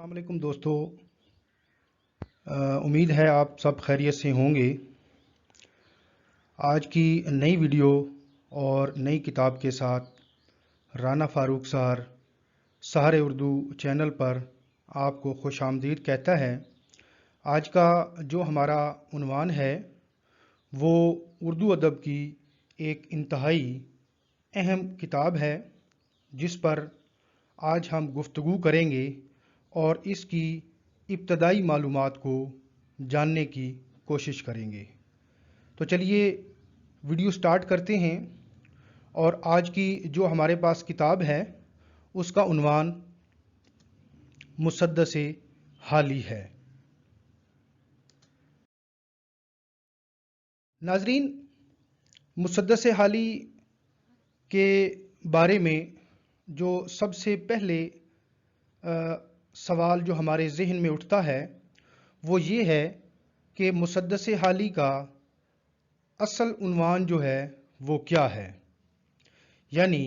السلام علیکم دوستو، امید ہے آپ سب خیریت سے ہوں گے۔ آج کی نئی ویڈیو اور نئی کتاب کے ساتھ رانا فاروق سار سحر اردو چینل پر آپ کو خوش آمدید کہتا ہے۔ آج کا جو ہمارا عنوان ہے وہ اردو ادب کی ایک انتہائی اہم کتاب ہے جس پر آج ہم گفتگو کریں گے اور اس کی ابتدائی معلومات کو جاننے کی کوشش کریں گے۔ تو چلیے ویڈیو سٹارٹ کرتے ہیں، اور آج کی جو ہمارے پاس کتاب ہے اس کا عنوان مسدس حالی ہے۔ ناظرین، مسدس حالی کے بارے میں جو سب سے پہلے سوال جو ہمارے ذہن میں اٹھتا ہے وہ یہ ہے کہ مسدس حالی کا اصل عنوان جو ہے وہ کیا ہے، یعنی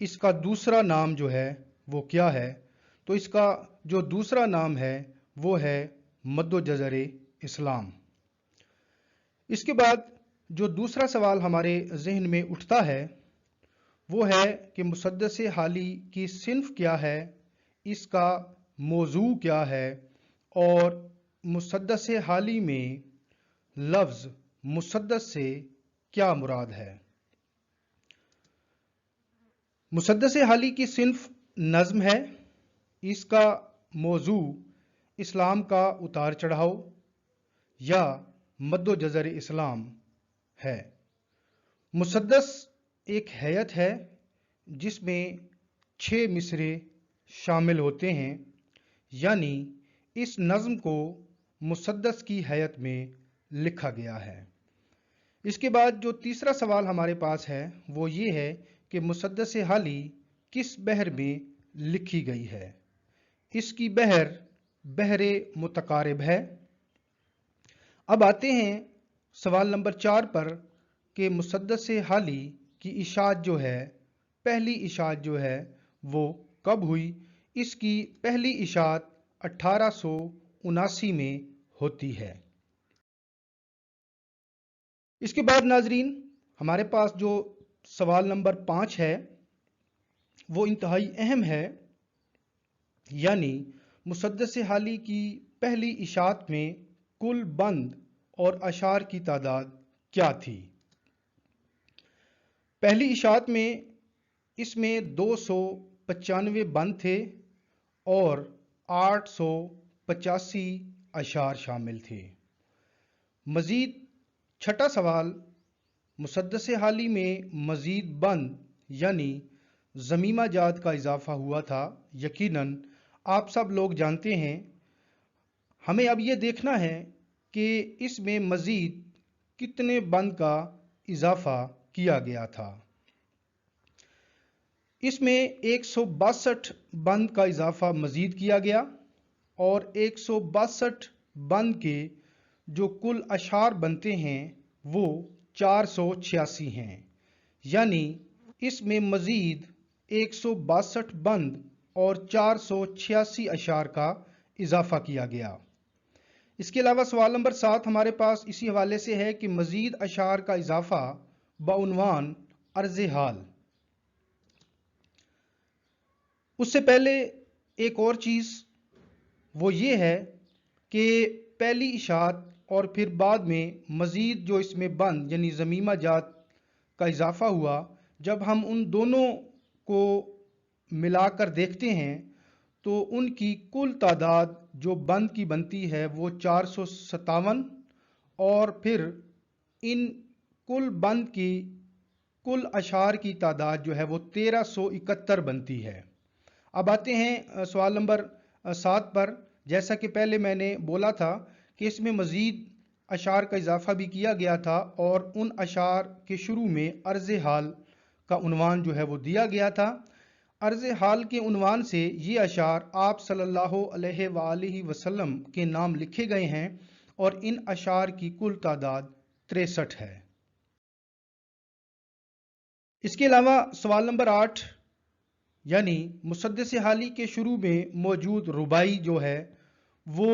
اس کا دوسرا نام جو ہے وہ کیا ہے۔ تو اس کا جو دوسرا نام ہے وہ ہے مد و جزر اسلام۔ اس کے بعد جو دوسرا سوال ہمارے ذہن میں اٹھتا ہے وہ ہے کہ مسدس حالی کی صنف کیا ہے، اس کا موضوع کیا ہے، اور مسدس حالی میں لفظ مسدس سے کیا مراد ہے۔ مسدس حالی کی صنف نظم ہے، اس کا موضوع اسلام کا اتار چڑھاؤ یا مد و جزر اسلام ہے۔ مسدس ایک ہیئت ہے جس میں 6 مصرے شامل ہوتے ہیں، یعنی اس نظم کو مسدس کی ہیئت میں لکھا گیا ہے۔ اس کے بعد جو تیسرا سوال ہمارے پاس ہے وہ یہ ہے کہ مسدس حالی کس بحر میں لکھی گئی ہے۔ اس کی بحر متقارب ہے۔ اب آتے ہیں سوال نمبر 4 پر کہ مسدس حالی کی اشاعت جو ہے، پہلی اشاعت جو ہے وہ کب ہوئی۔ اس کی پہلی اشاعت 1879 میں ہوتی ہے۔ اس کے بعد ناظرین ہمارے پاس جو سوال نمبر 5 ہے وہ انتہائی اہم ہے، یعنی مسدس حالی کی پہلی اشاعت میں کل بند اور اشعار کی تعداد کیا تھی۔ پہلی اشاعت میں اس میں 295 بند تھے اور 885 اشعار شامل تھے۔ مزید چھٹا سوال، مسدس حالی میں مزید بند یعنی ضمیمہ جات کا اضافہ ہوا تھا۔ یقیناً آپ سب لوگ جانتے ہیں، ہمیں اب یہ دیکھنا ہے کہ اس میں مزید کتنے بند کا اضافہ کیا گیا تھا۔ اس میں 162 بند کا اضافہ مزید کیا گیا، اور 162 بند کے جو کل اشعار بنتے ہیں وہ 486 ہیں، یعنی اس میں مزید 162 بند اور 486 اشعار کا اضافہ کیا گیا۔ اس کے علاوہ سوال نمبر 7 ہمارے پاس اسی حوالے سے ہے کہ مزید اشعار کا اضافہ بعنوان عرض حال۔ اس سے پہلے ایک اور چیز وہ یہ ہے کہ پہلی اشاعت اور پھر بعد میں مزید جو اس میں بند یعنی ضمیمہ جات کا اضافہ ہوا، جب ہم ان دونوں کو ملا کر دیکھتے ہیں تو ان کی کل تعداد جو بند کی بنتی ہے وہ 457، اور پھر ان کل بند کی کل اشعار کی تعداد جو ہے وہ 1371 بنتی ہے۔ اب آتے ہیں سوال نمبر 7 پر۔ جیسا کہ پہلے میں نے بولا تھا کہ اس میں مزید اشعار کا اضافہ بھی کیا گیا تھا، اور ان اشعار کے شروع میں عرض حال کا عنوان جو ہے وہ دیا گیا تھا۔ عرض حال کے عنوان سے یہ اشعار آپ صلی اللہ علیہ وآلہ وسلم کے نام لکھے گئے ہیں، اور ان اشعار کی کل تعداد 63 ہے۔ اس کے علاوہ سوال نمبر 8 یعنی مسدس حالی کے شروع میں موجود ربائی جو ہے وہ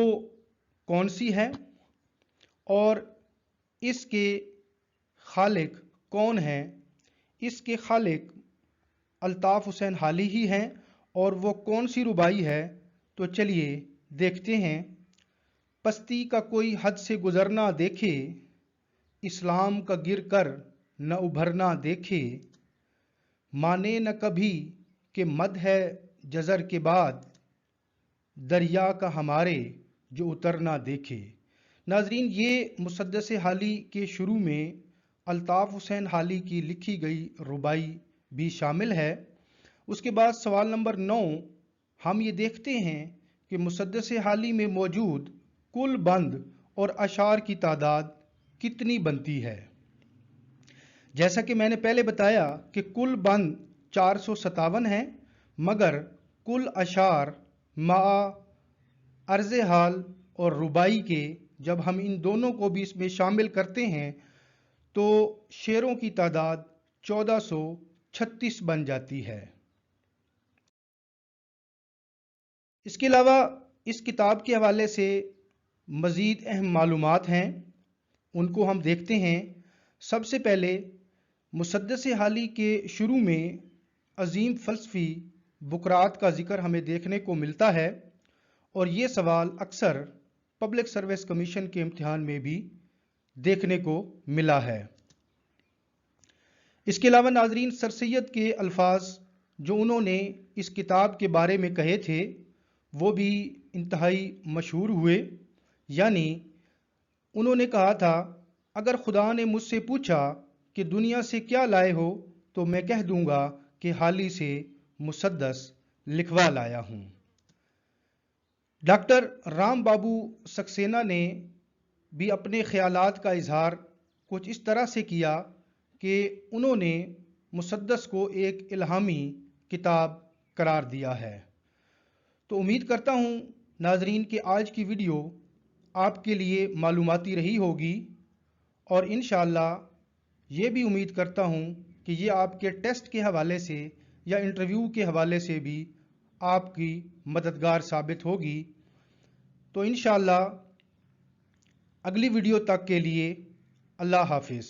کون سی ہے اور اس کے خالق کون ہیں؟ اس کے خالق الطاف حسین حالی ہی ہیں، اور وہ کون سی ربائی ہے؟ تو چلیے دیکھتے ہیں۔ پستی کا کوئی حد سے گزرنا دیکھے، اسلام کا گر کر نہ ابھرنا دیکھے، مانے نہ کبھی کہ مد ہے جزر کے بعد، دریا کا ہمارے جو اترنا دیکھے۔ ناظرین، یہ مسدس حالی کے شروع میں الطاف حسین حالی کی لکھی گئی ربائی بھی شامل ہے۔ اس کے بعد سوال نمبر 9 ہم یہ دیکھتے ہیں کہ مسدس حالی میں موجود کل بند اور اشعار کی تعداد کتنی بنتی ہے؟ جیسا کہ میں نے پہلے بتایا کہ کل بند 457 ہیں، مگر کل اشعار مع عرض حال اور ربائی کے جب ہم ان دونوں کو بھی اس میں شامل کرتے ہیں تو شعروں کی تعداد 1436 بن جاتی ہے۔ اس کے علاوہ اس کتاب کے حوالے سے مزید اہم معلومات ہیں، ان کو ہم دیکھتے ہیں۔ سب سے پہلے مسدس حالی کے شروع میں عظیم فلسفی بقراط کا ذکر ہمیں دیکھنے کو ملتا ہے، اور یہ سوال اکثر پبلک سروس کمیشن کے امتحان میں بھی دیکھنے کو ملا ہے۔ اس کے علاوہ ناظرین، سر سید کے الفاظ جو انہوں نے اس کتاب کے بارے میں کہے تھے وہ بھی انتہائی مشہور ہوئے، یعنی انہوں نے کہا تھا، اگر خدا نے مجھ سے پوچھا کہ دنیا سے کیا لائے ہو تو میں کہہ دوں گا کہ حالی سے مسدس لکھوا لایا ہوں۔ ڈاکٹر رام بابو سکسینہ نے بھی اپنے خیالات کا اظہار کچھ اس طرح سے کیا کہ انہوں نے مسدس کو ایک الہامی کتاب قرار دیا ہے۔ تو امید کرتا ہوں ناظرین کہ آج کی ویڈیو آپ کے لیے معلوماتی رہی ہوگی، اور انشاءاللہ یہ بھی امید کرتا ہوں کہ یہ آپ کے ٹیسٹ کے حوالے سے یا انٹرویو کے حوالے سے بھی آپ کی مددگار ثابت ہوگی۔ تو انشاءاللہ اگلی ویڈیو تک کے لیے اللہ حافظ۔